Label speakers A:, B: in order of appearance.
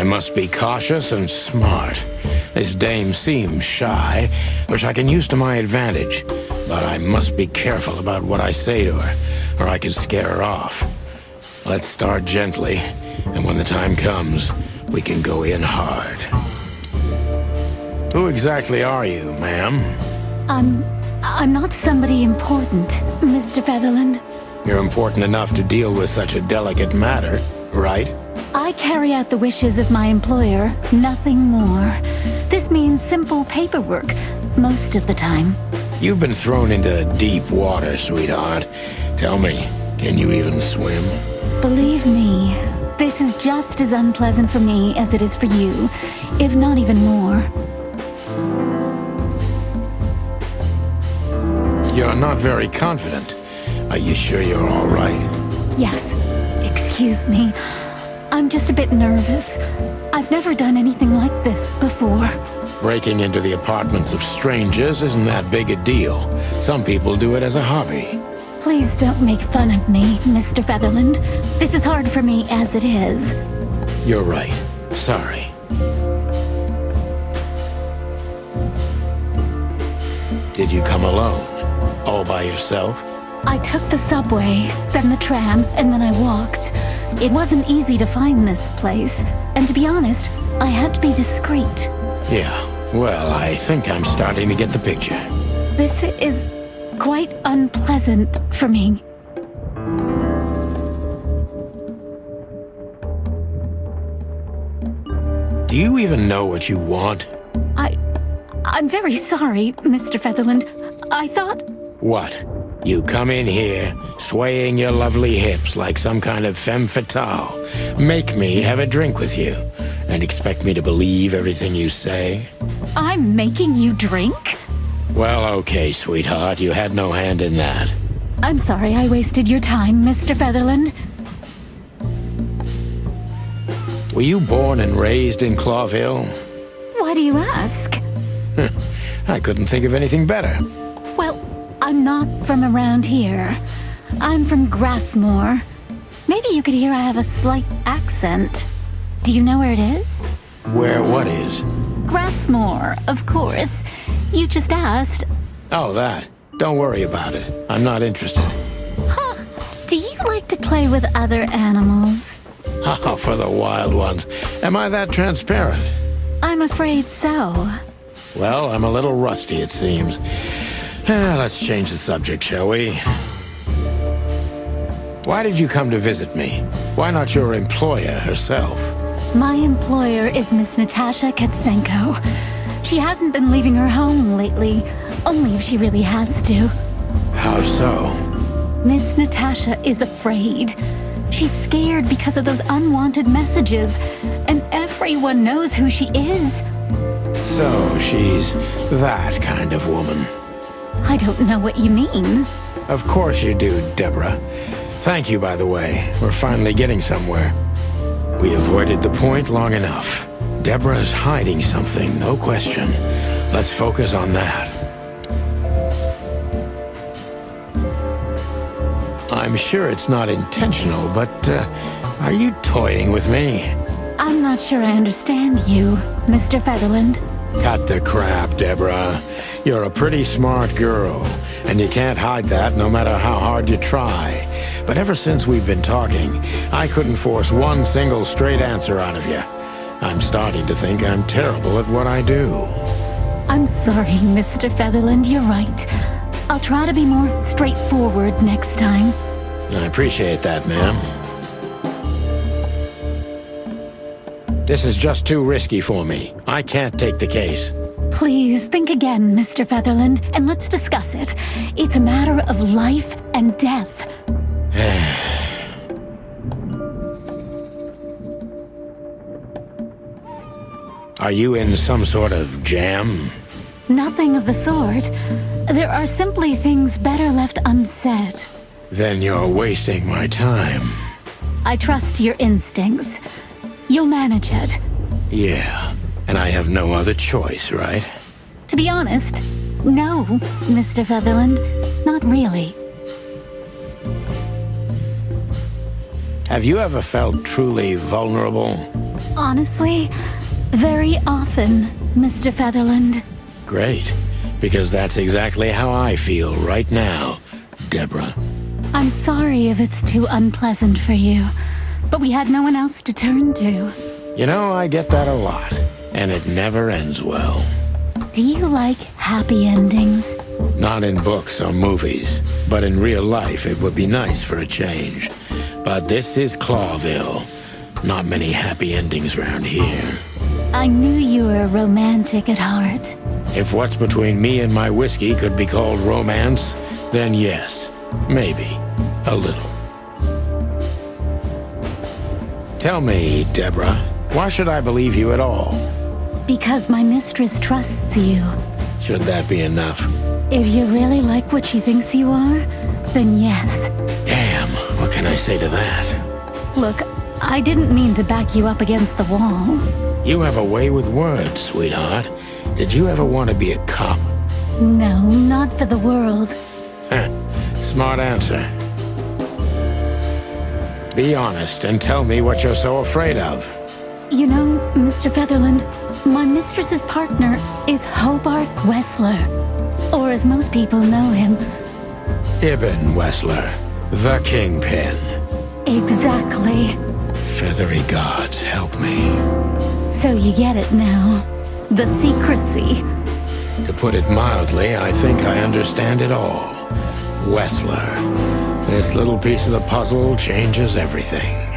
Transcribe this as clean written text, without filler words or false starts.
A: must be cautious and smart. This dame seems shy, which I can use to my advantage. But I must be careful about what I say to her, or I can scare her off. Let's start gently, and when the time comes, we can go in hard. Who exactly are you, ma'am?
B: I'm not somebody important, Mr. Featherland.
A: You're important enough to deal with such a delicate matter, right?
B: I carry out the wishes of my employer, nothing more. This means simple paperwork, most of the time.
A: You've been thrown into deep water, sweetheart. Tell me, can you even swim?
B: Believe me, this is just as unpleasant for me as it is for you, if not even more.
A: You're not very confident. Are you sure you're all right?
B: Yes, excuse me. I'm just a bit nervous. I've never done anything like this before.
A: Breaking into the apartments of strangers isn't that big a deal. Some people do it as a hobby.
B: Please don't make fun of me, Mr. Featherland. This is hard for me as it is.
A: You're right. Sorry. Did you come alone? All by yourself?
B: I took the subway, then the tram, and then I walked. It wasn't easy to find this place, and to be honest, I had to be discreet.
A: Yeah, well, I think I'm starting to get the picture.
B: This is quite unpleasant for me.
A: Do you even know what you want?
B: I'm very sorry, Mr. Featherland. I thought...
A: What? You come in here, swaying your lovely hips like some kind of femme fatale, make me have a drink with you, and expect me to believe everything you say?
B: I'm making you drink?
A: Well, okay, sweetheart, you had no hand in that.
B: I'm sorry I wasted your time, Mr. Featherland.
A: Were you born and raised in Clawville?
B: Why do you ask?
A: I couldn't think of anything better.
B: Well, I'm not from around here. I'm from Grassmore. Maybe you could hear I have a slight accent. Do you know where it is?
A: Where what is?
B: Grassmore, of course. You just asked.
A: Oh, that. Don't worry about it. I'm not interested.
B: Huh. Do you like to play with other animals?
A: Oh, for the wild ones. Am I that transparent?
B: I'm afraid so.
A: Well, I'm a little rusty, it seems. Let's change the subject, shall we? Why did you come to visit me? Why not your employer herself?
B: My employer is Miss Natasha Katsenko. She hasn't been leaving her home lately, only if she really has to.
A: How so?
B: Miss Natasha is afraid. She's scared because of those unwanted messages, and everyone knows who she is.
A: So she's that kind of woman.
B: I don't know what you mean.
A: Of course you do, Deborah. Thank you, by the way. We're finally getting somewhere. We avoided the point long enough. Deborah's hiding something, no question. Let's focus on that. I'm sure it's not intentional, but are you toying with me?
B: I'm not sure I understand you, Mr. Featherland.
A: Cut the crap, Deborah. You're a pretty smart girl, and you can't hide that no matter how hard you try. But ever since we've been talking, I couldn't force one single straight answer out of you. I'm starting to think I'm terrible at what I do.
B: I'm sorry, Mr. Featherland, you're right. I'll try to be more straightforward next time.
A: I appreciate that, ma'am. This is just too risky for me. I can't take the case.
B: Please think again, Mr. Featherland, and let's discuss it. It's a matter of life and death.
A: Are you in some sort of jam?
B: Nothing of the sort. There are simply things better left unsaid.
A: Then you're wasting my time.
B: I trust your instincts. You'll manage it.
A: Yeah, and I have no other choice, right?
B: To be honest, no, Mr. Featherland. Not really.
A: Have you ever felt truly vulnerable?
B: Honestly, very often, Mr. Featherland.
A: Great, because that's exactly how I feel right now, Deborah.
B: I'm sorry if it's too unpleasant for you, but we had no one else to turn to.
A: You know, I get that a lot, and it never ends well.
B: Do you like happy endings?
A: Not in books or movies, but in real life it would be nice for a change. But this is Clawville. Not many happy endings around here.
B: I knew you were romantic at heart.
A: If what's between me and my whiskey could be called romance, then yes, maybe, a little. Tell me, Deborah, why should I believe you at all?
B: Because my mistress trusts you.
A: Should that be enough?
B: If you really like what she thinks you are, then yes.
A: Damn, what can I say to that?
B: Look, I didn't mean to back you up against the wall.
A: You have a way with words, sweetheart. Did you ever want to be a cop?
B: No, not for the world.
A: Smart answer. Be honest and tell me what you're so afraid of.
B: You know, Mr. Featherland, my mistress's partner is Hobart Wessler. Or as most people know him...
A: Ibn Wessler, the Kingpin.
B: Exactly.
A: Feathery gods, help me.
B: So you get it now. The secrecy.
A: To put it mildly, I think I understand it all. Wessler. This little piece of the puzzle changes everything.